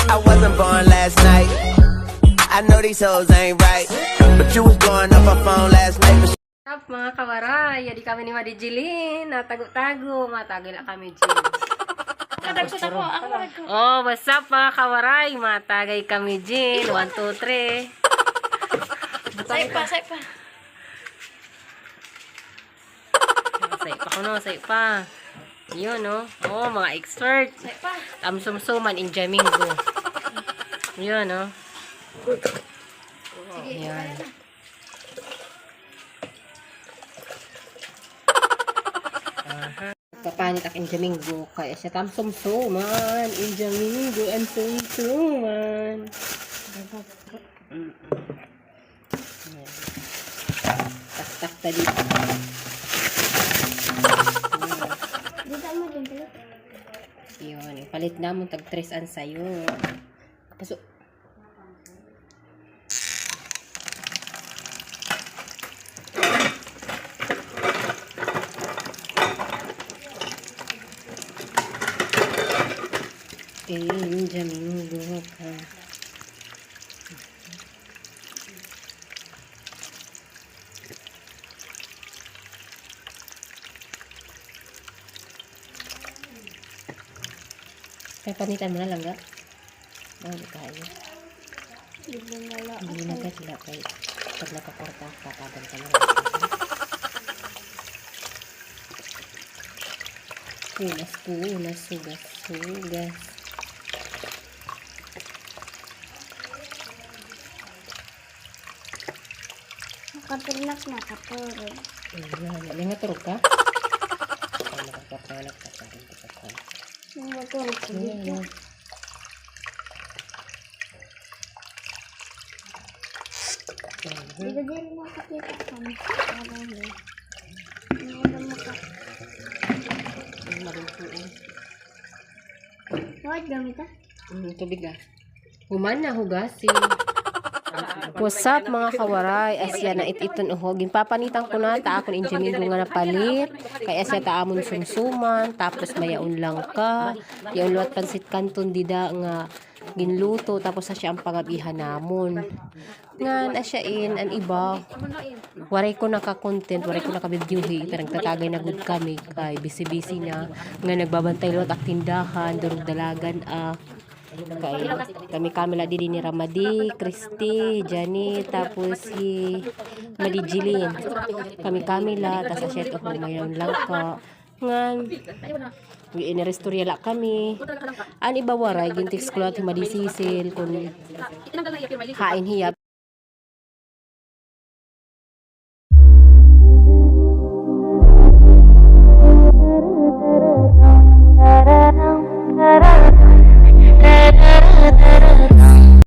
I wasn't born last night. I know these hoes ain't right, but you was blowing up her phone last night. Up mga kawaray, yadi kami ni Madi Jilin, natago-tago, matago lang kami Jil. Oh, what's up mga kawaray, matagay kami Jil, 1, 2, 3. Say pa. Say pa ko no, say pa. Yun no, oh mga expert. Say pa. Tamsumsuman in Jamingo. Yun no. Sige, Yan. Papanit ak in Jamingo kaya siya tamsumsuman in Jamingo and sumsuman. Tak tadi. Dito mo din pala. Yun, palit na mo tag 3 an sayo. Pasok. Jamingo ka. Kaya panitan mo na lang ga? Bawal kayo. Hindi na ka sila kay pag nakakorta, katagan ka lang. Punas, sugas. Nakapirnak na katurog. May ngaturog ka? Ay, nakakapalag ka pa rin. Nakaturog ko dito. Dito din makakita kami. Parang yun. Meron maka... Bakit gamit ah? Tubig ah. Human na hugasin. What's up mga kawaray? Asya na iton uhog. Papanitan ko na ta akong injinin ko nga napalit. Kaya asya ta amon sumsuman. Tapos mayaon lang ka. Yaon luwat pansit kanton dida nga ginluto. Tapos asya ang pagabihan namon. Ngan asyain an iba. Waray ko naka-content. Waray ko naka-videohi. Pero nagtatagay na good kami. Kay busy-busy na. Nga nagbabantay luwat ak tindahan. Durog dalagan kay kami la din ni Ramadi, Christy, Jani, tapos si Madi Jilin. Kami la tas asya to mayon lang ka. Ngan inirestorya la kami. Ani ba waray gintik sklot Madi Sisil kun hain hiyap